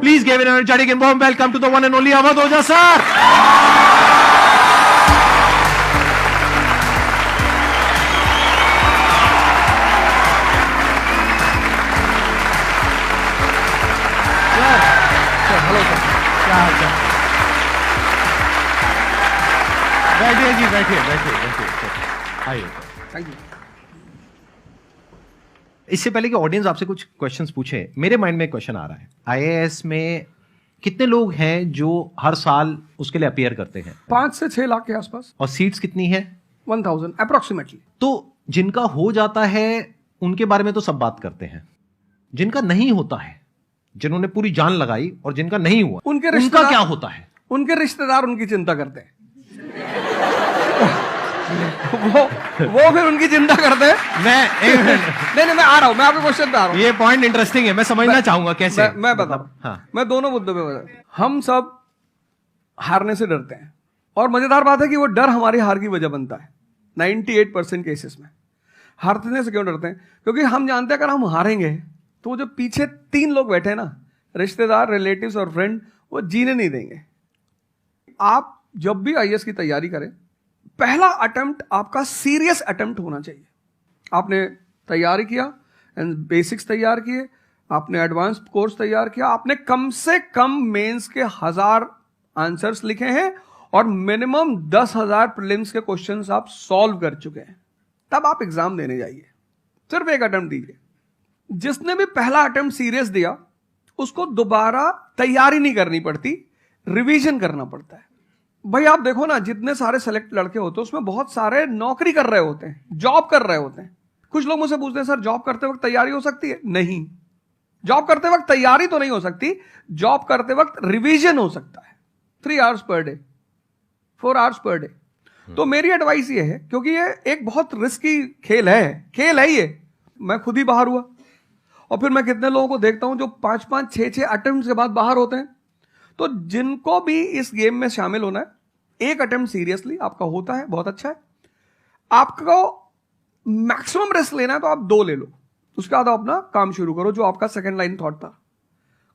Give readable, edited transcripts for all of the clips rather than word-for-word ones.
Please give an energetic and warm welcome to the one and only Awadh Oja sir. Hello sir, क्या हाल चाल? बैठिए जी, बैठिए। आइए। Thank you. इससे पहले कि ऑडियंस आपसे कुछ क्वेश्चंस पूछे, मेरे माइंड में एक क्वेश्चन आ रहा है। आईएएस में कितने लोग हैं जो हर साल उसके लिए अपीयर करते हैं? 5 से 6 लाख के आसपास। और सीट्स कितनी है? 1000 अप्रोक्सीमेटली। तो जिनका हो जाता है उनके बारे में तो सब बात करते हैं, जिनका नहीं होता है, जिन्होंने पूरी जान लगाई और जिनका नहीं हुआ, उनका क्या होता है? उनके रिश्तेदार उनकी चिंता करते हैं। वो फिर उनकी चिंता करते हैं। नहीं, मैं आ रहा हूं, मैं आपके क्वेश्चन पे आ रहा हूं। ये पॉइंट इंटरेस्टिंग है, मैं समझना चाहूंगा कैसे। मैं बता रहा हूं। हाँ। मैं दोनों मुद्दों पे बता रहा हूं। हम सब हारने से डरते हैं, और मजेदार बात है कि वो डर हमारी हार की वजह बनता है। 98% केसेस में हारने से क्यों डरते हैं? क्योंकि हम जानते हैं अगर हम हारेंगे तो वो जो पीछे 3 लोग बैठे हैं ना, रिश्तेदार, रिलेटिव्स और फ्रेंड, वो जीने नहीं देंगे। आप जब भी आईएएस की तैयारी करें, पहला अटेम्प्ट आपका सीरियस अटेम्प्ट होना चाहिए। आपने तैयारी किया, बेसिक्स तैयार किए, आपने एडवांस कोर्स तैयार किया, आपने कम से कम मेंस के 1000 आंसर्स लिखे हैं और मिनिमम 10,000 प्रीलिम्स के क्वेश्चंस आप सॉल्व कर चुके हैं, तब आप एग्जाम देने जाइए। सिर्फ एक अटेम्प्ट दीजिए। जिसने भी पहला अटेम्प्ट सीरियस दिया उसको दोबारा तैयारी नहीं करनी पड़ती, रिवीजन करना पड़ता है। भाई आप देखो ना, जितने सारे सेलेक्ट लड़के होते हैं उसमें बहुत सारे नौकरी कर रहे होते हैं, जॉब कर रहे होते हैं। कुछ लोग मुझसे पूछते हैं सर जॉब करते वक्त तैयारी हो सकती है? नहीं, जॉब करते वक्त तैयारी तो नहीं हो सकती, जॉब करते वक्त रिवीजन हो सकता है। 3 hours per day, 4 hours per day. तो मेरी एडवाइस ये है, क्योंकि ये एक बहुत रिस्की खेल है ये। मैं खुद ही बाहर हुआ और फिर मैं कितने लोगों को देखता हूं जो 5-5, 6-6 अटेम्प्ट के बाद बाहर होते हैं। तो जिनको भी इस गेम में शामिल होना है, एक अटेम्प्ट सीरियसली आपका होता है, बहुत अच्छा है। आपको मैक्सिमम रिस्क लेना है तो आप 2 ले लो, उसके बाद अपना काम शुरू करो जो आपका सेकंड लाइन थॉट था।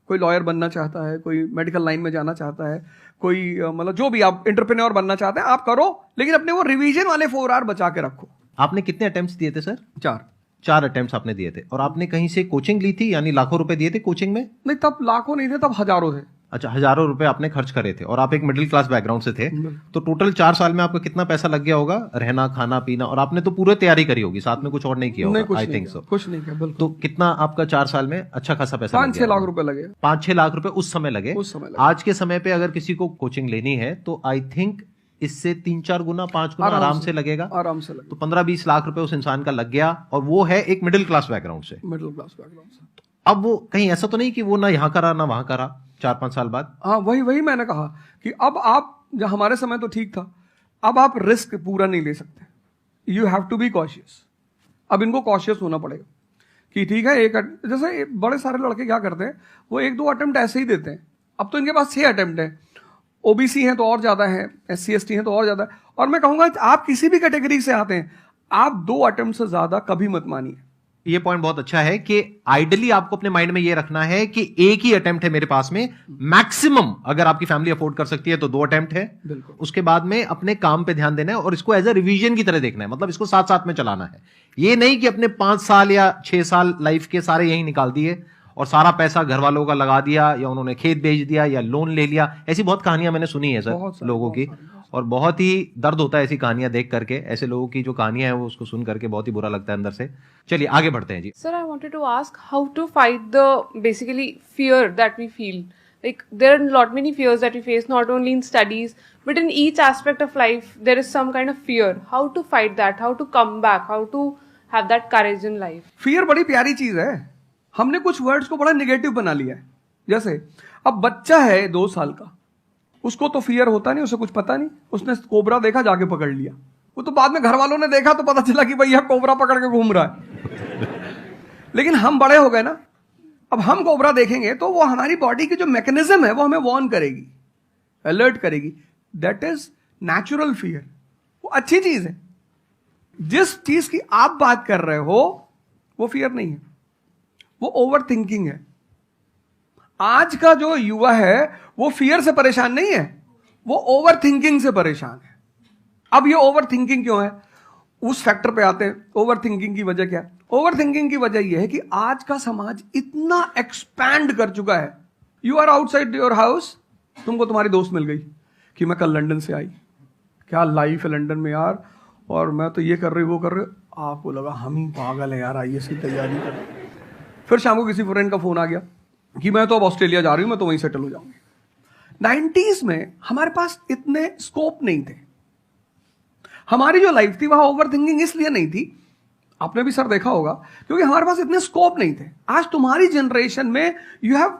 कोई लॉयर बनना चाहता है, कोई मेडिकल लाइन में जाना चाहता है, कोई मतलब जो भी आप एंटरप्रेन्योर बनना चाहते हैं आप करो, लेकिन अपने वो रिवीजन वाले 4 आवर बचा के रखो। आपने कितने अटेम्प्ट्स दिए थे सर? 4 अटेम्प्ट्स आपने दिए थे। और आपने कहीं से कोचिंग ली थी, यानी लाखों रुपए दिए थे कोचिंग में? नहीं, तब लाखों नहीं थे, तब हजारों थे। अच्छा, हजारों रुपए आपने खर्च करे थे, और आप एक मिडिल क्लास बैकग्राउंड से थे। तो टोटल 4 साल में आपका कितना पैसा लग गया होगा? रहना, खाना, पीना, और आपने तो पूरी तैयारी करी होगी, साथ में कुछ और नहीं किया होगा? I think so. कुछ नहीं किया, बिल्कुल। तो कितना आपका 4 साल में अच्छा खासा पैसा? 5-6 लाख रुपए लगे। 5-6 लाख रुपए उस समय लगे। आज के समय पे अगर किसी को कोचिंग लेनी है तो आई थिंक इससे 3-4 गुना, 5 गुना आराम से लगेगा। तो 15-20 लाख रुपए उस इंसान का लग गया, और वो है एक मिडिल क्लास बैकग्राउंड से। अब वो कहीं ऐसा तो नहीं कि वो ना यहाँ करा ना वहां करा 4-5 साल बाद? हाँ, वही मैंने कहा कि अब आप, जब हमारे समय तो ठीक था, अब आप रिस्क पूरा नहीं ले सकते। You have to be cautious. अब इनको कॉशियस होना पड़ेगा कि ठीक है, जैसे बड़े सारे लड़के क्या करते हैं, वो 1-2 अटेम्प्ट ऐसे ही देते हैं। अब तो इनके पास 6 अटेम्प्ट है। ओबीसी हैं तो और ज्यादा है, SC ST हैं तो और ज्यादा है। और मैं कहूंगा आप किसी भी कैटेगरी से आते हैं, आप 2 अटेम्प्ट से ज्यादा कभी मत मानिए। ये पॉइंट बहुत अच्छा है कि आइडियली आपको अपने माइंड में ये रखना है कि एक ही अटेम्प्ट है मेरे पास में, मैक्सिमम अगर आपकी फैमिली अफोर्ड कर सकती है तो 2 अटेम्प्ट है। उसके बाद में अपने काम पे ध्यान देना है और इसको एज अ रिवीजन की तरह देखना है, मतलब इसको साथ साथ में चलाना है। ये नहीं कि अपने 5 साल या 6 साल लाइफ के सारे यही निकाल दिए और सारा पैसा घर वालों का लगा दिया, या उन्होंने खेत बेच दिया, या लोन ले लिया। ऐसी बहुत कहानियां मैंने सुनी है सर लोगों की, और बहुत ही दर्द होता है ऐसी कहानियां देख करके। ऐसे लोगों की जो कहानियां हैं वो उसको सुन करके बहुत ही बुरा लगता है अंदर से। चलिए आगे बढ़ते हैं जी। Sir, I wanted to ask how to fight the basically fear that we feel. Like there are lot many fears that we face, not only in studies but in each aspect of life. There is some kind of fear. How to fight that? How to come back? How to have that courage in life? Fear बड़ी प्यारी चीज है। हमने कुछ words को बड़ा negative बना लिया है। जैसे अब बच्चा है 2 साल का, उसको तो फियर होता नहीं, उसे कुछ पता नहीं, उसने कोबरा देखा जाके पकड़ लिया। वो तो बाद में घर वालों ने देखा तो पता चला कि भैया कोबरा पकड़ के घूम रहा है। लेकिन हम बड़े हो गए ना, अब हम कोबरा देखेंगे तो वो हमारी बॉडी की जो मैकेनिज्म है वो हमें वार्न करेगी, अलर्ट करेगी। That is natural fear. वो अच्छी चीज है। जिस चीज की आप बात कर रहे हो वो फियर नहीं है, वो ओवर थिंकिंग है। आज का जो युवा है वो फियर से परेशान नहीं है, वो ओवर थिंकिंग से परेशान है। अब ये ओवर थिंकिंग क्यों है, उस फैक्टर पे आते हैं। ओवर थिंकिंग की वजह क्या है? ओवर थिंकिंग की वजह यह है कि आज का समाज इतना एक्सपैंड कर चुका है। You are outside your house, तुमको तुम्हारी दोस्त मिल गई कि मैं कल लंदन से आई, क्या लाइफ है लंदन में यार, और मैं तो ये कर रही वो कर रही। आपको लगा हम ही पागल है यार, आईएएस की तैयारी कर। फिर शाम को किसी फ्रेंड का फोन आ गया कि मैं तो अब ऑस्ट्रेलिया जा रही हूं, मैं तो वहीं सेटल हो जाऊंगी। 90s में हमारे पास इतने स्कोप नहीं थे। हमारी जो लाइफ थी वहां ओवर थिंकिंग इसलिए नहीं थी, आपने भी सर देखा होगा, क्योंकि हमारे पास इतने स्कोप नहीं थे। आज तुम्हारी जनरेशन में यू हैव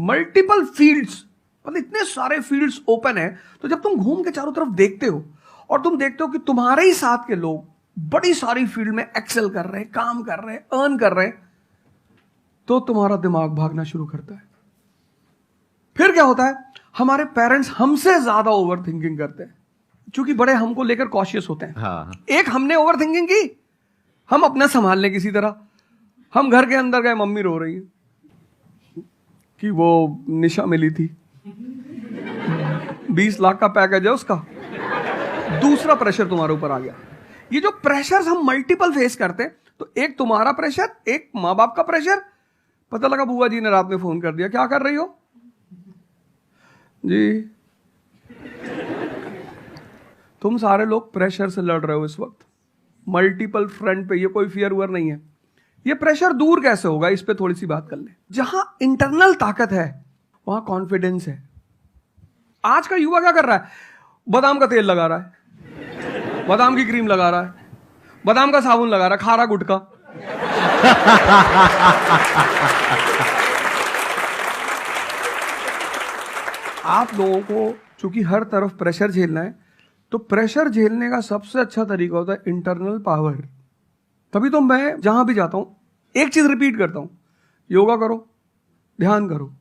मल्टीपल फील्ड्स, मतलब इतने सारे फील्ड्स ओपन है। तो जब तुम घूम के चारों तरफ देखते हो और तुम देखते हो कि तुम्हारे ही साथ के लोग बड़ी सारी फील्ड में एक्सेल कर रहे हैं, काम कर रहे हैं, अर्न कर रहे हैं, तो तुम्हारा दिमाग भागना शुरू करता है। फिर क्या होता है, हमारे पेरेंट्स हमसे ज्यादा ओवर थिंकिंग करते हैं, क्योंकि बड़े हमको लेकर कॉशियस होते हैं। हाँ। एक हमने ओवर थिंकिंग की, हम अपना संभाल लें किसी तरह। हम घर के अंदर गए, मम्मी रो रही है कि वो निशा मिली थी, 20 लाख का पैकेज है उसका। दूसरा प्रेशर तुम्हारे ऊपर आ गया। ये जो प्रेशर हम मल्टीपल फेस करते हैं, तो एक तुम्हारा प्रेशर, एक माँ बाप का प्रेशर। पता लगा बुआ जी ने रात में फोन कर दिया, क्या कर रही हो जी? तुम सारे लोग प्रेशर से लड़ रहे हो इस वक्त, मल्टीपल फ्रंट पे। ये कोई फियर उयर नहीं है। ये प्रेशर दूर कैसे होगा, इस पे थोड़ी सी बात कर ले। जहां इंटरनल ताकत है वहां कॉन्फिडेंस है। आज का युवा क्या कर रहा है? बादाम का तेल लगा रहा है, बादाम की क्रीम लगा रहा है, बादाम का साबुन लगा रहा है, खा रहा गुटखा। आप लोगों को चूंकि हर तरफ प्रेशर झेलना है, तो प्रेशर झेलने का सबसे अच्छा तरीका होता है इंटरनल पावर। तभी तो मैं जहां भी जाता हूं एक चीज रिपीट करता हूं, योगा करो, ध्यान करो।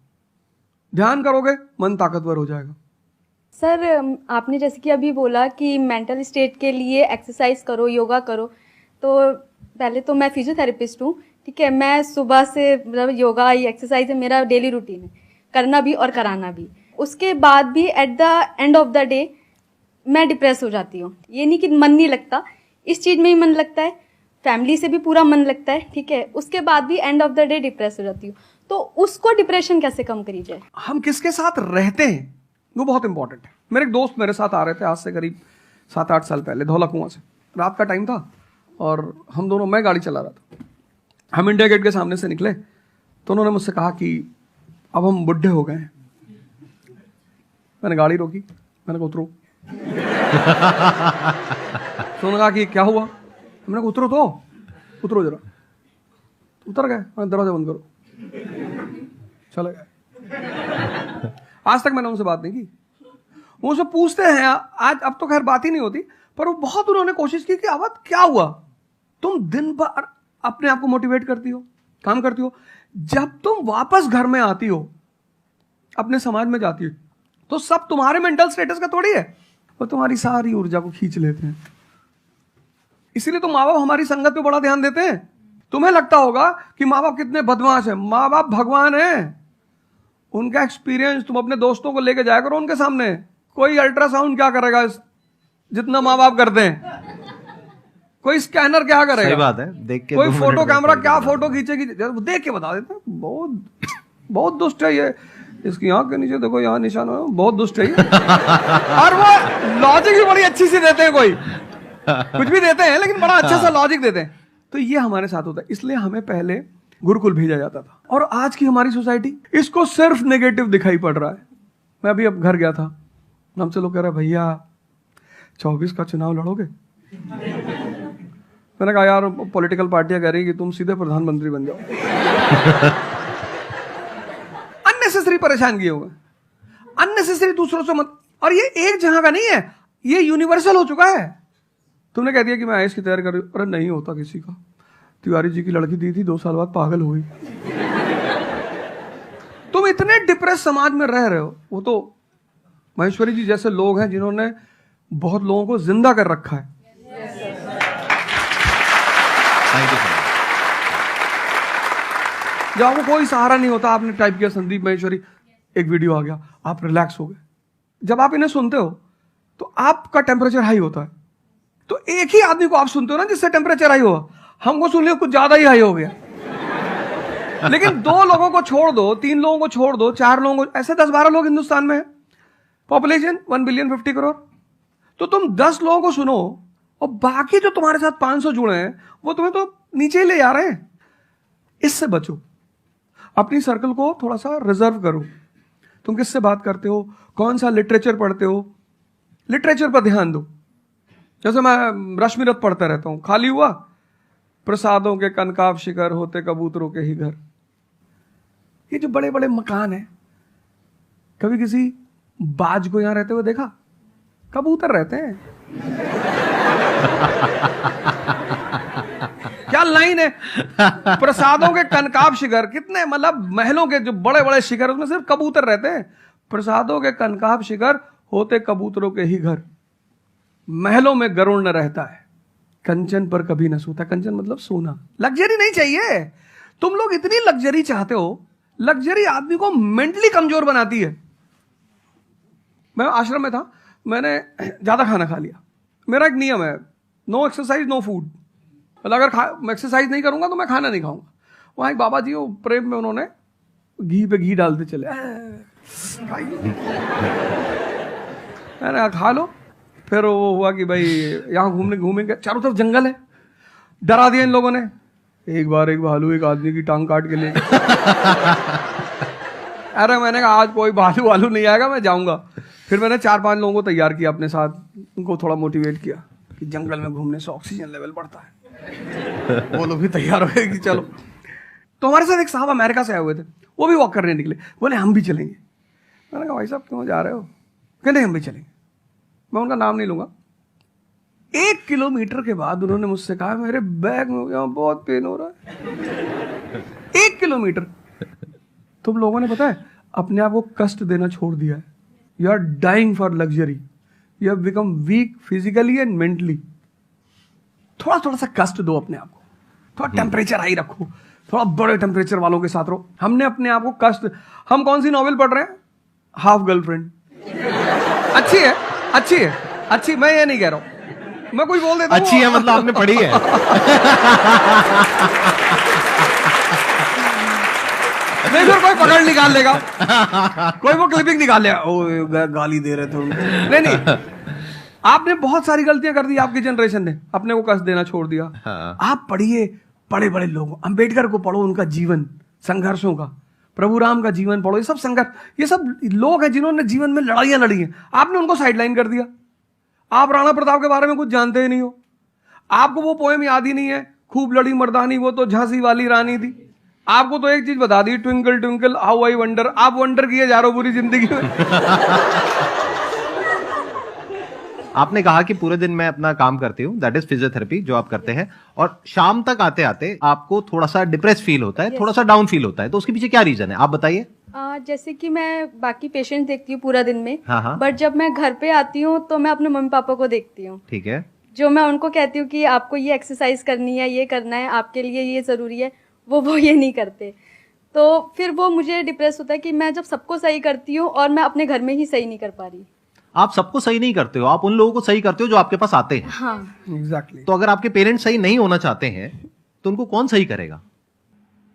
ध्यान करोगे मन ताकतवर हो जाएगा। सर, आपने जैसे कि अभी बोला कि मेंटल स्टेट के लिए एक्सरसाइज करो, योगा करो। तो पहले तो मैं फिजियोथेरेपिस्ट हूँ, ठीक है। मैं सुबह से मतलब योगा एक्सरसाइज है मेरा डेली रूटीन है, करना भी और कराना भी। उसके बाद भी at the end of the day मैं डिप्रेस हो जाती हूँ। ये नहीं कि मन नहीं लगता, इस चीज़ में ही मन लगता है, फैमिली से भी पूरा मन लगता है, ठीक है। उसके बाद भी end of the day depress हो जाती हूँ। तो उसको डिप्रेशन कैसे कम करी जाए? हम किसके साथ रहते हैं वो बहुत इंपॉर्टेंट है। मेरे एक दोस्त मेरे साथ आ रहे थे आज से करीब 7-8 साल पहले, धौला कुआं से। रात का टाइम था और हम दोनों, मैं गाड़ी चला रहा था, हम इंडिया गेट के सामने से निकले तो उन्होंने मुझसे कहा कि अब हम बुढ़े हो गए हैं। मैंने गाड़ी रोकी, मैंने कहा उतरो। तो उन्होंने कहा कि क्या हुआ? मैंने कहा उतरो, तो उतरो जरा। उतर गए, मैंने दरवाजा बंद करो, चले गए। आज तक मैंने उनसे बात नहीं की। वो उनसे पूछते हैं आज, अब तो खैर बात ही नहीं होती, पर वो बहुत उन्होंने कोशिश की कि अब क्या हुआ? तुम दिन भर अपने आप को मोटिवेट करती हो, काम करती हो, जब तुम वापस घर में आती हो, अपने समाज में जाती हो, तो सब तुम्हारे मेंटल स्टेटस का थोड़ी है, वो तुम्हारी सारी ऊर्जा को खींच लेते हैं। इसीलिए तो माँ बाप हमारी संगत पे बड़ा ध्यान देते हैं। तुम्हें लगता होगा कि माँ बाप कितने बदमाश हैं, माँ बाप भगवान हैं। उनका एक्सपीरियंस तुम अपने दोस्तों को लेके जाया करो उनके सामने। कोई अल्ट्रासाउंड क्या करेगा जितना माँ बाप करते हैं, कोई स्कैनर क्या करेगा, सही बात है, देख के कोई 2 मिनट फोटो में कैमरा बता क्या देगा। फोटो खींचेगी, देख के बता देते हैं। बहुत दुष्ट है ये, इसकी आंख के नीचे देखो यहाँ निशान है, बहुत दुष्ट है ये। और वो लॉजिक भी बड़ी अच्छी सी देते हैं, कोई कुछ भी देते हैं लेकिन बड़ा अच्छा सा लॉजिक देते हैं। तो ये हमारे साथ होता है। इसलिए हमें पहले गुरुकुल भेजा जाता था, और आज की हमारी सोसाइटी इसको सिर्फ नेगेटिव दिखाई पड़ रहा है। मैं अभी अब घर गया था, हमसे लोग कह रहे भैया 24 का चुनाव लड़ोगे? मैंने कहा यार पॉलिटिकल पार्टियां कह रही कि तुम सीधे प्रधानमंत्री बन जाओ। अननेसेसरी परेशान किए हुए, अननेसेसरी दूसरों से मत। और ये एक जगह का नहीं है, ये यूनिवर्सल हो चुका है। तुमने कह दिया कि मैं आईएएस की तैयारी कर रही हूं, अरे नहीं होता किसी का। तिवारी जी की लड़की दी थी, 2 साल बाद पागल हो गई। तुम इतने डिप्रेस समाज में रह रहे हो। वो तो महेश्वरी जी जैसे लोग हैं जिन्होंने बहुत लोगों को जिंदा कर रखा है। Thank you sir. जब आपको कोई सहारा नहीं होता, आपने टाइप किया संदीप महेश्वरी, एक वीडियो आ गया, आप रिलैक्स हो गए। जब आप इन्हें सुनते हो तो आपका टेम्परेचर हाई होता है। तो एक ही आदमी को आप सुनते हो ना जिससे टेम्परेचर हाई हुआ, हमको सुन लिया कुछ ज्यादा ही हाई हो गया। लेकिन 2 लोगों को छोड़ दो, 3 लोगों को छोड़ दो, 4 लोगों को, ऐसे 10-12 लोग हिंदुस्तान में है, पॉपुलेशन 1 बिलियन 50 करोड़। तो तुम 10 लोगों को सुनो और बाकी जो तुम्हारे साथ 500 जुड़े हैं वो तुम्हें तो नीचे ही ले जा रहे हैं। इससे बचो, अपनी सर्कल को थोड़ा सा रिजर्व करो। तुम किससे बात करते हो, कौन सा लिटरेचर पढ़ते हो, लिटरेचर पर ध्यान दो। जैसे मैं रश्मिरथ पढ़ता रहता हूं, खाली हुआ, प्रसादों के कनकाब शिखर होते कबूतरों के ही घर। ये जो बड़े बड़े मकान हैं, कभी किसी बाज को यहां रहते हुए देखा? कबूतर रहते हैं। क्या लाइन है, प्रसादों के कनकाब शिखर, कितने मतलब महलों के जो बड़े बड़े शिखर, उसमें सिर्फ कबूतर रहते हैं। प्रसादों के कनकाब शिखर होते कबूतरों के ही घर, महलों में गरुड़ न रहता है, कंचन पर कभी न सोता। कंचन मतलब सोना। लग्जरी नहीं चाहिए। तुम लोग इतनी लग्जरी चाहते हो, लग्जरी आदमी को मेंटली कमजोर बनाती है। मैं आश्रम में था, मैंने ज्यादा खाना खा लिया। मेरा एक नियम है, नो एक्सरसाइज नो फूड। मतलब अगर मैं एक्सरसाइज नहीं करूंगा तो मैं खाना नहीं खाऊंगा। वहां एक बाबा जी, वो प्रेम में उन्होंने घी पे घी डालते चले, मैंने खा लो। फिर वो हुआ कि भाई यहाँ घूमेंगे, चारों तरफ जंगल है, डरा दिया इन लोगों ने। एक बार एक भालू एक आदमी की टांग काट के ले गया। अरे मैंने कहा आज कोई भालू नहीं आएगा, मैं जाऊंगा। फिर मैंने 4-5 लोगों को तैयार किया अपने साथ, उनको थोड़ा मोटिवेट किया कि जंगल में घूमने से ऑक्सीजन लेवल बढ़ता है। वो लोग भी तैयार हो गए कि चलो। तो हमारे साथ एक साहब अमेरिका से आए हुए थे, वो भी वॉक करने निकले, बोले हम भी चलेंगे। मैंने कहा भाई साहब क्यों जा रहे हो? कहते हम भी चलेंगे। मैं उनका नाम नहीं लूंगा। 1 किलोमीटर के बाद उन्होंने मुझसे कहा मेरे बैग में यहाँ बहुत पेन हो रहा है। 1 किलोमीटर। तुम लोगों ने पता है अपने आप को कष्ट देना छोड़ दिया है। You are dying for luxury, you have become weak physically and mentally. थोड़ा सा कष्ट दो अपने आप को, थोड़ा टेम्परेचर हाई रखो, थोड़ा बड़े टेम्परेचर वालों के साथ रहो। हमने अपने आप को कष्ट, हम कौन सी नॉवेल पढ़ रहे हैं? Half girlfriend. अच्छी है, अच्छी है, अच्छी, मैं ये नहीं कह रहा हूं, मैं कुछ बोल देता हूं। अच्छी है मतलब आपने पढ़ी है। नहीं फिर कोई पकड़ निकाल लेगा, कोई वो क्लिपिंग निकाल लेगा, ओ गाली दे रहे थे। नहीं, आपने बहुत सारी गलतियां कर दी। आपकी जनरेशन ने अपने को कष्ट देना छोड़ दिया। हाँ। आप पढ़िए बड़े बड़े लोगों, अंबेडकर को पढ़ो, उनका जीवन संघर्षों का, प्रभु राम का जीवन पढ़ो। ये सब संघर्ष, ये सब लोग हैं जिन्होंने जीवन में लड़ाइयां लड़ी हैं। आपने उनको साइडलाइन कर दिया। आप राणा प्रताप के बारे में कुछ जानते ही नहीं हो। आपको वो पोएम याद ही नहीं है, खूब लड़ी मर्दानी वो तो झांसी वाली रानी थी। आपको तो एक चीज बता दी, twinkle twinkle how I wonder. आप वंडर किए जा रहे हो पूरी जिंदगी में। आपने कहा कि पूरे दिन मैं अपना काम करती हूँ, दैट इज फिजियोथेरेपी जो आप करते हैं, और शाम तक आते आते आपको थोड़ा सा डिप्रेस फील होता है, थोड़ा सा डाउन फील होता है, तो उसके पीछे क्या रीजन है आप बताइए। जैसे कि मैं बाकी पेशेंट देखती हूँ पूरा दिन में, हाँ। बट जब मैं घर पे आती हूँ तो मैं अपने मम्मी पापा को देखती हूँ। ठीक है। जो मैं उनको कहती हूँ कि आपको ये एक्सरसाइज करनी है, ये करना है, आपके लिए ये जरूरी है, वो ये नहीं करते। तो फिर वो मुझे डिप्रेस होता है कि मैं जब सबको सही करती हूँ और मैं अपने घर में ही सही नहीं कर पा रही। आप सबको सही नहीं करते हो, आप उन लोगों को सही करते हो जो आपके पास आते हैं। हाँ एग्जैक्टली। तो अगर आपके पेरेंट्स सही नहीं होना चाहते हैं तो उनको कौन सही करेगा?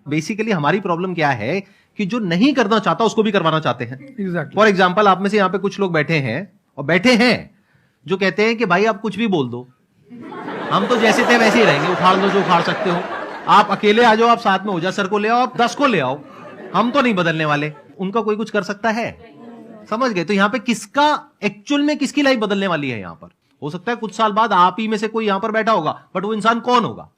बेसिकली हमारी प्रॉब्लम क्या है कि जो नहीं करना चाहता उसको भी करवाना चाहते हैं। एग्जैक्टली। फॉर एग्जाम्पल, आप में से यहाँ पे कुछ लोग बैठे हैं और बैठे हैं जो कहते हैं कि भाई आप कुछ भी बोल दो, हम तो जैसे थे वैसे ही रहेंगे, उखाड़ लो जो उखाड़ सकते हो, आप अकेले आ जाओ, आप साथ में ओझा सर को ले आओ, आप 10 को ले आओ, हम तो नहीं बदलने वाले। उनका कोई कुछ कर सकता है? समझ गए? तो यहाँ पे किसका एक्चुअल में किसकी लाइफ बदलने वाली है? यहाँ पर हो सकता है कुछ साल बाद आप ही में से कोई यहाँ पर बैठा होगा, बट वो इंसान कौन होगा?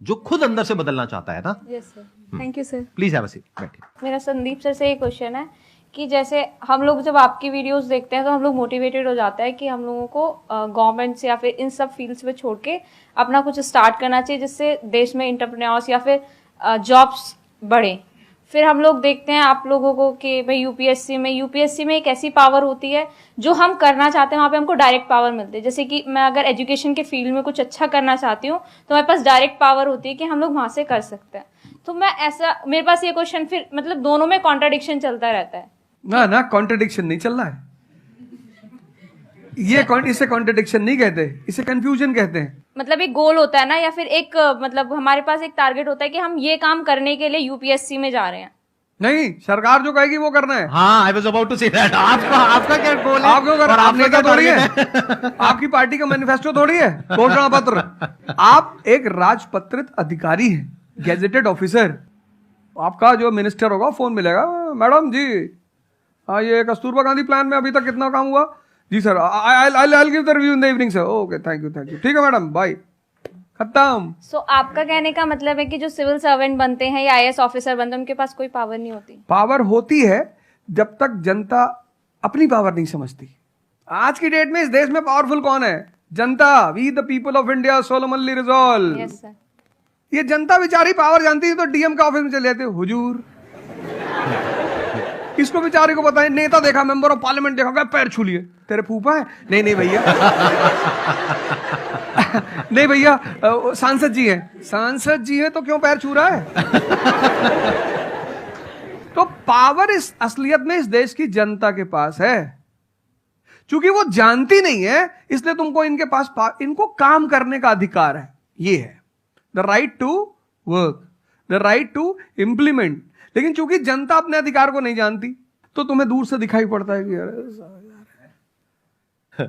जो खुद अंदर से बदलना चाहता है ना। Yes sir, thank you sir. Please have a seat, बैठिए। मेरा संदीप सर से ये क्वेश्चन है कि जैसे हम लोग जब आपकी वीडियोस देखते हैं तो हम लोग मोटिवेटेड हो जाता है कि हम लोगों को गवर्नमेंट से या फिर इन सब फील्ड्स में छोड़ के अपना कुछ स्टार्ट करना चाहिए जिससे देश में एंटरप्रेन्योर्स या फिर जॉब्स बढ़े। फिर हम लोग देखते हैं आप लोगों को कि भाई यूपीएससी में एक ऐसी पावर होती है जो हम करना चाहते हैं वहाँ पे हमको डायरेक्ट पावर मिलती है। जैसे कि मैं अगर एजुकेशन के फील्ड में कुछ अच्छा करना चाहती हूँ तो हमारे पास डायरेक्ट पावर होती है कि हम लोग वहाँ से कर सकते हैं। तो मैं ऐसा, मेरे पास ये क्वेश्चन फिर मतलब दोनों में कॉन्ट्राडिक्शन चलता रहता है। ना कॉन्ट्रडिक्शन नहीं चल रहा है, इसे कॉन्ट्रडिक्शन नहीं कहते, इसे कंफ्यूजन कहते हैं। मतलब एक गोल होता है ना, या फिर एक मतलब हमारे पास एक टारगेट होता है कि हम ये काम करने के लिए यूपीएससी में जा रहे हैं। नहीं, सरकार जो कहेगी वो करना है। हाँ, I was about to say that. आपका क्या गोल है? आप क्यों कर, और आप आपका नेता क्या थोड़ी है, target आपकी पार्टी का मैनिफेस्टो थोड़ी है, घोषणा पत्र। आप एक राजपत्रित अधिकारी हैं, गैजेटेड ऑफिसर। आपका जो मिनिस्टर होगा फोन मिलेगा, मैडम जी हाँ ये कस्तूरबा गांधी प्लान में अभी तक कितना काम हुआ? जी sir, I give the review in the evening sir. Okay, thank you, ठीक है मैडम, बाय, खत्म। सो आपका कहने का मतलब है कि जो सिविल सर्वेंट बनते हैं या आईएएस ऑफिसर बनते हैं उनके पास कोई पावर नहीं होती? पावर होती है जब तक जनता अपनी पावर नहीं समझती। आज की डेट में इस देश में पावरफुल कौन है? जनता। We the people of India solemnly resolve. Yes sir. ये जनता बेचारी पावर जानती है तो डीएम का ऑफिस में चले जाते, हुजूर। इसको बेचारे को पता है, नेता देखा, मेंबर ऑफ पार्लियामेंट देखा, क्या पैर छू लिए, तेरे फूफा है? नहीं भैया नहीं भैया, सांसद जी हैं। सांसद जी हैं तो क्यों पैर छू रहा है? तो पावर इस असलियत में इस देश की जनता के पास है। चूंकि वो जानती नहीं है इसलिए तुमको इनके पास इनको काम करने का अधिकार है। ये है the right to work, the right to implement. लेकिन चूंकि जनता अपने अधिकार को नहीं जानती तो तुम्हें दूर से दिखाई पड़ता है कि यार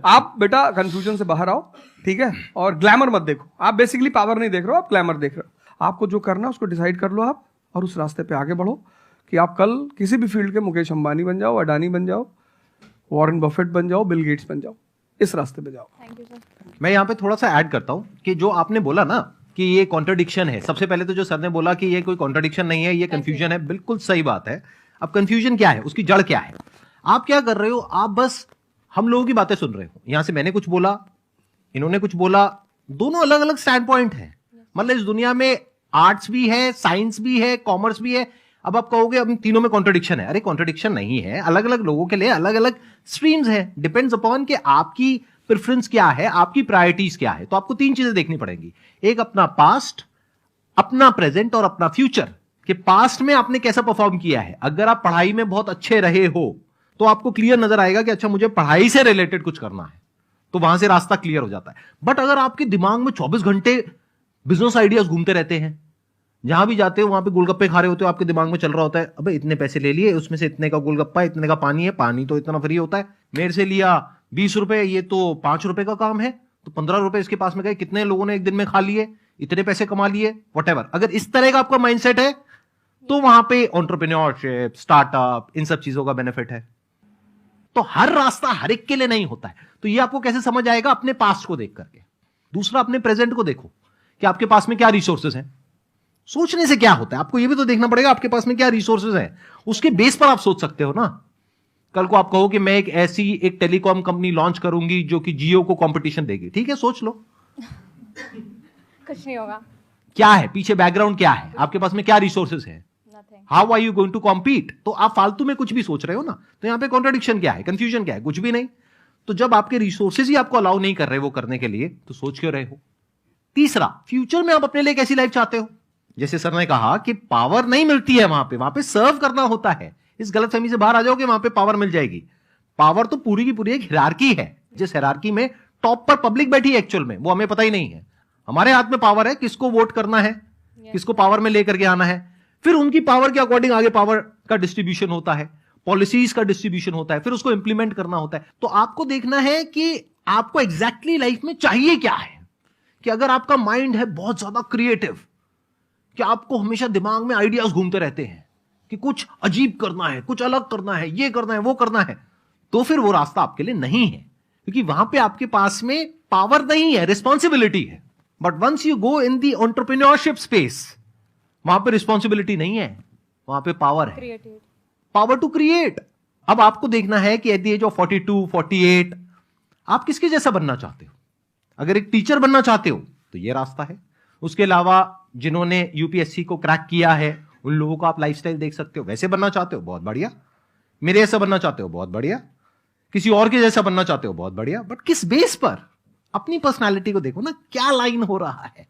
आप बेटा कंफ्यूजन से बाहर आओ, ठीक है? और ग्लैमर मत देखो। आप बेसिकली पावर नहीं देख रहे हो, आप ग्लैमर देख रहे हो। आपको जो करना है उसको डिसाइड कर लो आप, और उस रास्ते पे आगे बढ़ो कि आप कल किसी भी फील्ड के मुकेश अंबानी बन जाओ, अडानी बन जाओ, वॉरेन बफेट बन जाओ, बिल गेट्स बन जाओ। इस रास्ते पे जाओ। Thank you sir. मैं यहाँ पे थोड़ा सा ऐड करता हूं कि जो आपने बोला ना कि ये कॉन्ट्रडिक्शन है, सबसे पहले तो जो सर ने बोला कि ये कोई कॉन्ट्रडिक्शन नहीं है, ये कंफ्यूजन है, बिल्कुल सही बात है। अब कंफ्यूजन क्या है, उसकी जड़ क्या है? आप क्या कर रहे हो, आप बस हम लोगों की बातें सुन रहे हो। यहां से मैंने कुछ बोला, इन्होंने कुछ बोला, दोनों अलग अलग स्टैंड पॉइंट है। मतलब इस दुनिया में आर्ट्स भी है, साइंस भी है, कॉमर्स भी है। अब आप कहोगे अब तीनों में कॉन्ट्रडिक्शन है। अरे कॉन्ट्रडिक्शन नहीं है, अलग अलग लोगों के लिए अलग अलग स्ट्रीम्स है। डिपेंड्स अपॉन कि आपकी प्रेफरेंस क्या है, आपकी प्रायोरिटीज क्या है। तो आपको तीन चीजें देखनी पड़ेंगी, एक अपना पास्ट, अपना प्रेजेंट और अपना फ्यूचर। कि पास्ट में आपने कैसा परफॉर्म किया है। अगर आप पढ़ाई में बहुत अच्छे रहे हो तो आपको क्लियर नजर आएगा कि अच्छा मुझे पढ़ाई से रिलेटेड कुछ करना है, तो वहां से रास्ता क्लियर हो जाता है। बट अगर आपके दिमाग में 24 घंटे बिजनेस आइडियाज घूमते रहते हैं, जहां भी जाते हो वहां पे गोलगप्पे खा रहे होते हो, आपके दिमाग में चल रहा होता है अबे इतने पैसे ले लिए, उसमें से इतने का गोलगप्पा, इतने का पानी है, पानी तो इतना फ्री होता है, मेरे से लिया 20 रुपए, ये तो 5 रुपए का काम है, तो 15 रुपए इसके पास में गए, कितने लोगों ने एक दिन में खा लिए, इतने पैसे कमा लिए, व्हाटएवर। अगर इस तरह का आपका माइंडसेट है तो वहां पे एंटरप्रेन्योरशिप, स्टार्टअप, इन सब चीजों का बेनिफिट है। तो हर रास्ता हर एक के लिए नहीं होता है। तो ये आपको कैसे समझ आएगा? अपने पास्ट को देख करके। दूसरा, अपने प्रेजेंट को देखो कि आपके पास में क्या रिसोर्सेज हैं। सोचने से क्या होता है, आपको ये भी तो देखना पड़ेगा आपके पास में क्या रिसोर्सेज हैं। उसके बेस पर आप सोच सकते हो ना। कल को आप कहो कि मैं एक ऐसी एक टेलीकॉम कंपनी लॉन्च करूंगी जो कि जियो को कंपटीशन देगी, ठीक है, सोच लो। कुछ नहीं होगा। क्या है पीछे, बैकग्राउंड क्या है, आपके पास में क्या रिसोर्सेज है, how are you going to compete. तो आप फालतू में कुछ भी सोच रहे हो ना। तो यहां पे कॉन्ट्रडिक्शन क्या है, कंफ्यूजन क्या है? कुछ भी नहीं। तो जब आपके रिसोर्सेज ही आपको अलाउ नहीं कर रहे वो करने के लिए, तो सोच क्यों रहे हो? तीसरा, फ्यूचर में आप अपने लिए कैसी लाइफ चाहते हो। जैसे सर ने कहा कि पावर नहीं मिलती है वहां पे सर्व करना होता है। इस गलतफहमी से बाहर आ जाओगे, वहां पे पावर मिल जाएगी। पावर तो पूरी की पूरी एक हिरार्की है, जिस हिरार्की में टॉप पर पब्लिक बैठी है एक्चुअल में, वो हमें पता ही नहीं है। हमारे हाथ में पावर है, किसको वोट करना है, किसको पावर में लेकर के आना है। फिर उनकी पावर के अकॉर्डिंग आगे पावर का डिस्ट्रीब्यूशन होता है, पॉलिसीज का डिस्ट्रीब्यूशन होता है, फिर उसको इंप्लीमेंट करना होता है। तो आपको देखना है कि आपको एग्जैक्टली लाइफ में चाहिए क्या है। कि अगर आपका माइंड है बहुत ज्यादा क्रिएटिव, कि आपको हमेशा दिमाग में आइडियाज घूमते रहते हैं कि कुछ अजीब करना है, कुछ अलग करना है, ये करना है, वो करना है, तो फिर वो रास्ता आपके लिए नहीं है। क्योंकि वहां पे आपके पास में पावर नहीं है, रिस्पॉन्सिबिलिटी है। But once you go in the entrepreneurship space, वहां पे रिस्पॉन्सिबिलिटी नहीं है, वहां पे पावर है, पावर टू क्रिएट। अब आपको देखना है कि एट द एज ऑफ 42, 48 आप किसके जैसा बनना चाहते हो। अगर एक टीचर बनना चाहते हो तो ये रास्ता है। उसके अलावा जिन्होंने यूपीएससी को क्रैक किया है उन लोगों का आप लाइफस्टाइल देख सकते हो। वैसे बनना चाहते हो, बहुत बढ़िया। मेरे जैसा बनना चाहते हो, बहुत बढ़िया। किसी और के जैसा बनना चाहते हो, बहुत बढ़िया। बट किस बेस पर? अपनी पर्सनालिटी को देखो ना, क्या लाइन हो रहा है।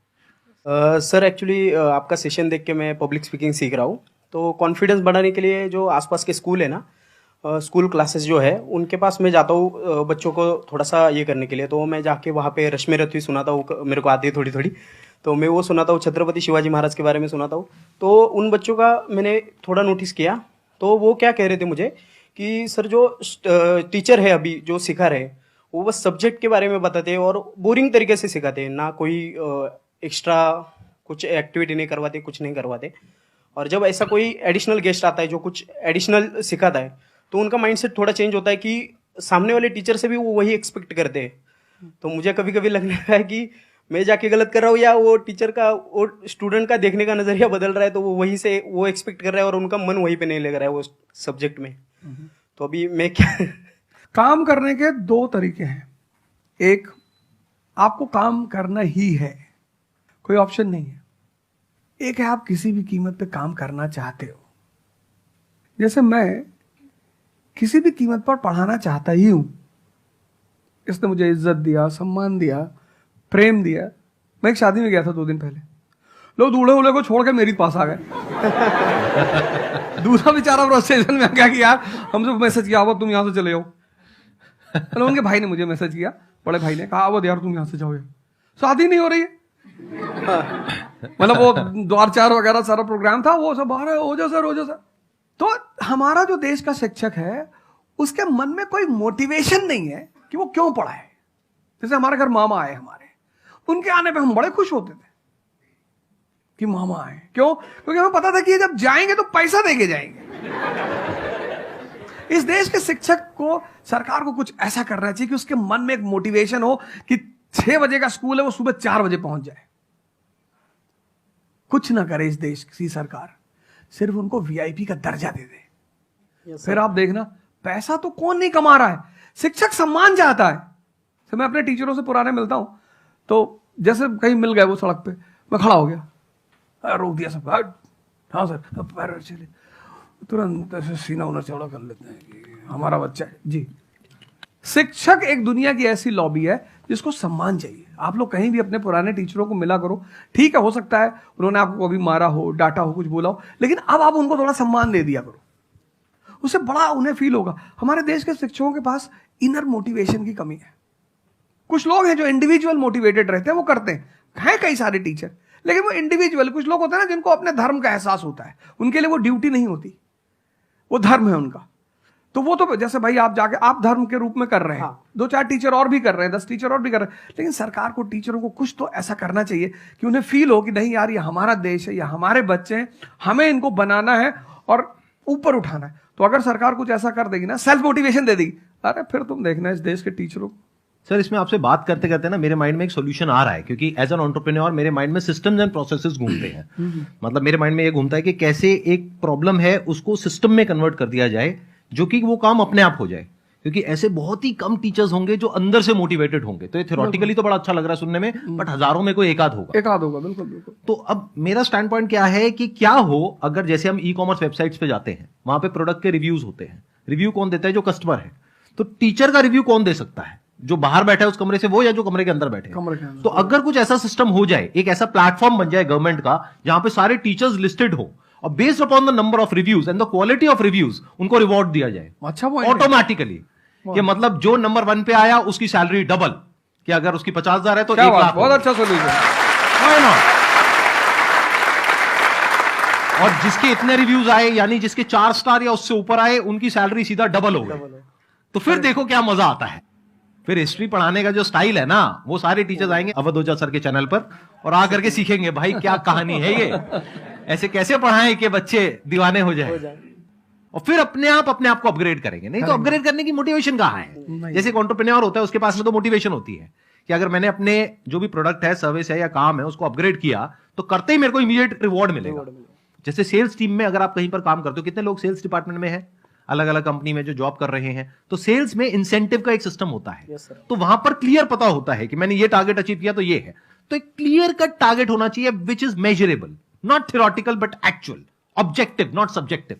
सर एक्चुअली आपका सेशन देख के मैं पब्लिक स्पीकिंग सीख रहा हूँ, तो कॉन्फिडेंस बढ़ाने के लिए जो आसपास के स्कूल है ना, स्कूल क्लासेस जो है उनके पास मैं जाता हूँ बच्चों को थोड़ा सा ये करने के लिए। तो मैं जाके वहाँ पे रश्मि रथी सुनाता हूँ, मेरे को आती है थोड़ी थोड़ी, तो मैं वो सुनाता हूँ। छत्रपति शिवाजी महाराज के बारे में सुनाता हूँ। तो उन बच्चों का मैंने थोड़ा नोटिस किया, तो वो क्या कह रहे थे मुझे कि सर जो टीचर है अभी जो सिखा रहे वो बस सब्जेक्ट के बारे में बताते हैं और बोरिंग तरीके से सिखाते हैं, ना कोई एक्स्ट्रा कुछ एक्टिविटी नहीं करवाते, कुछ नहीं करवाते। और जब ऐसा कोई एडिशनल गेस्ट आता है जो कुछ एडिशनल सिखाता है, तो उनका माइंडसेट थोड़ा चेंज होता है कि सामने वाले टीचर से भी वो वही एक्सपेक्ट करते हैं। तो मुझे कभी कभी लगने लगा है कि मैं जाके गलत कर रहा हूँ या वो टीचर का, वो स्टूडेंट का देखने का नजरिया बदल रहा है, तो वो वहीं से वो एक्सपेक्ट कर रहा है और उनका मन वहीं पे नहीं लग रहा है वो सब्जेक्ट में। तो अभी मैं क्या काम करने के दो तरीके हैं। एक, आपको काम करना ही है, कोई ऑप्शन नहीं है। एक है आप किसी भी कीमत पे काम करना चाहते हो। जैसे मैं किसी भी कीमत पर पढ़ाना चाहता ही हूं। इसने मुझे इज्जत दिया, सम्मान दिया, प्रेम दिया। मैं एक शादी में गया था 2 दिन पहले, लोग दूल्हे उल्हे को छोड़ के मेरे पास आ गए। दूसरा बेचारा प्रोसेशन में आ गया कि यार हमसे मैसेज किया हुआ तुम यहां से चले जाओ। तो उनके भाई ने मुझे मैसेज किया, बड़े भाई ने कहा वो यार तुम यहां से जाओ, शादी नहीं हो रही है। मतलब वो द्वार चार वगैरह सारा प्रोग्राम था, वो सब बाहर हो जाओ सर, हो जाओ सर। तो हमारा जो देश का शिक्षक है उसके मन में कोई मोटिवेशन नहीं है कि वो क्यों पढ़ाए। जैसे हमारे घर मामा आए, हमारे उनके आने पे हम बड़े खुश होते थे कि मामा आए। क्यों? क्योंकि हमें पता था कि जब जाएंगे तो पैसा देके जाएंगे। इस देश के शिक्षक को, सरकार को कुछ ऐसा करना चाहिए कि उसके मन में एक मोटिवेशन हो कि 6 बजे का स्कूल है, वो सुबह 4 बजे पहुंच जाए। कुछ ना करे इस देश की सरकार, सिर्फ उनको वीआईपी का दर्जा दे दे। फिर आप देखना, पैसा तो कौन नहीं कमा रहा है, शिक्षक सम्मान चाहता है। तो मैं अपने टीचरों से पुराने मिलता हूं, तो जैसे कहीं मिल गए वो सड़क पे, मैं खड़ा हो गया, रोक दिया सब, हाँ सर, पैर चले, तुरंत ऐसे सीना उना चौड़ा कर लेते हैं कि हमारा बच्चा है जी। शिक्षक एक दुनिया की ऐसी लॉबी है जिसको सम्मान चाहिए। आप लोग कहीं भी अपने पुराने टीचरों को मिला करो, ठीक है, हो सकता है उन्होंने आपको कभी मारा हो, डांटा हो, कुछ बोला हो, लेकिन अब आप उनको थोड़ा सम्मान दे दिया करो, उससे बड़ा उन्हें फील होगा। हमारे देश के शिक्षकों के पास इनर मोटिवेशन की कमी है। कुछ लोग हैं जो इंडिविजुअल मोटिवेटेड रहते हैं, वो करते हैं कई सारे टीचर, लेकिन वो इंडिविजुअल। कुछ लोग होते हैं ना जिनको अपने धर्म का एहसास होता है, उनके लिए वो ड्यूटी नहीं होती, वो धर्म है उनका। तो वो तो जैसे भाई आप जाके आप धर्म के रूप में कर रहे हैं, हाँ। 2-4 टीचर और भी कर रहे हैं, 10 टीचर और भी कर रहे हैं, लेकिन सरकार को, टीचरों को कुछ तो ऐसा करना चाहिए कि उन्हें फील हो कि नहीं यार ये हमारा देश है, ये हमारे बच्चे हैं, हमें इनको बनाना है और ऊपर उठाना है। तो अगर सरकार कुछ ऐसा कर देगी ना, सेल्फ मोटिवेशन दे देगी, अरे फिर तुम देखना इस देश के टीचरों को। सर इसमें आपसे बात करते करते ना मेरे माइंड में एक सॉल्यूशन आ रहा है, क्योंकि एज एन एंटरप्रेन्योर मेरे माइंड में सिस्टम्स एंड प्रोसेसेस घूमते हैं। मतलब मेरे माइंड में ये घूमता है कि कैसे एक प्रॉब्लम है उसको सिस्टम में कन्वर्ट कर दिया जाए, जो कि वो काम अपने आप हो जाए। क्योंकि ऐसे बहुत ही कम टीचर्स होंगे जो अंदर से मोटिवेटेड होंगे। तो ये थ्योरेटिकली तो बड़ा अच्छा लग रहा है सुनने में, बट हजारों में कोई एक आध होगा। बिल्कुल बिल्कुल। तो अब मेरा स्टैंड पॉइंट क्या है कि क्या हो अगर जैसे हम ई कॉमर्स वेबसाइट्स पे जाते हैं, वहां पे प्रोडक्ट के रिव्यूज होते हैं। रिव्यू कौन देता है? जो कस्टमर है। तो टीचर का रिव्यू कौन दे सकता है? जो बाहर बैठा है उस कमरे से वो, या जो कमरे के अंदर बैठे हैं। तो अगर कुछ ऐसा सिस्टम हो जाए, एक ऐसा प्लेटफॉर्म बन जाए गवर्नमेंट का जहां पे सारे टीचर्स लिस्टेड हो और based upon the number of reviews and the quality of reviews उनको रिवॉर्ड दिया जाए अच्छा ऑटोमेटिकली, कि मतलब जो नंबर 1 पे आया उसकी सैलरी डबल, कि अगर उसकी 50,000 है तो 1 लाख। बहुत अच्छा सोल्यूशन। और जिसके इतने रिव्यूज आए, यानी जिसके 4 स्टार या उससे ऊपर आए, उनकी सैलरी सीधा डबल हो गई। तो फिर देखो क्या मजा आता है। फिर हिस्ट्री पढ़ाने का जो स्टाइल है ना, वो सारे टीचर्स आएंगे अवध ओझा सर के चैनल पर और आकर के सीखेंगे भाई क्या कहानी है ये, ऐसे कैसे पढ़ाएं कि बच्चे दीवाने हो जाए। और फिर अपने आप को अपग्रेड करेंगे। नहीं तो अपग्रेड करने की मोटिवेशन कहां है? जैसे एंटरप्रेन्योर होता है उसके पास में तो मोटिवेशन होती है कि अगर मैंने अपने जो भी प्रोडक्ट है, सर्विस है या काम है उसको अपग्रेड किया तो करते ही मेरे को इमीडिएट रिवॉर्ड मिलेगा। जैसे सेल्स टीम में अगर आप कहीं पर काम करते हो, कितने लोग सेल्स डिपार्टमेंट में है, अलग अलग कंपनी में जो जॉब कर रहे हैं, तो सेल्स में इंसेंटिव का एक सिस्टम होता है। तो वहां पर क्लियर पता होता है कि मैंने ये टारगेट अचीव किया तो ये है। तो एक क्लियर कट टारगेट होना चाहिए which is measurable, not theoretical but actual, objective not subjective.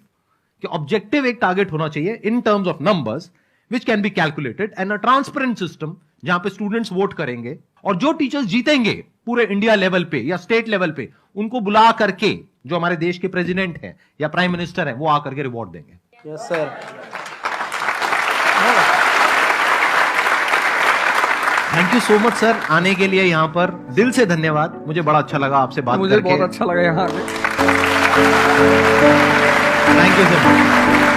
कि ऑब्जेक्टिव एक टारगेट होना चाहिए in terms of numbers which can be calculated, and a transparent system जहां पे स्टूडेंट्स वोट करेंगे और जो टीचर्स जीतेंगे पूरे इंडिया लेवल पे या स्टेट लेवल पे उनको बुला करके, जो हमारे देश के प्रेसिडेंट हैं या प्राइम मिनिस्टर हैं, वो आकर के रिवॉर्ड देंगे। Yes sir. Thank you so much sir आने के लिए यहाँ पर, दिल से धन्यवाद। मुझे बड़ा अच्छा लगा आपसे बात मुझे करके। बहुत अच्छा लगा यहाँ आके। Thank you so much.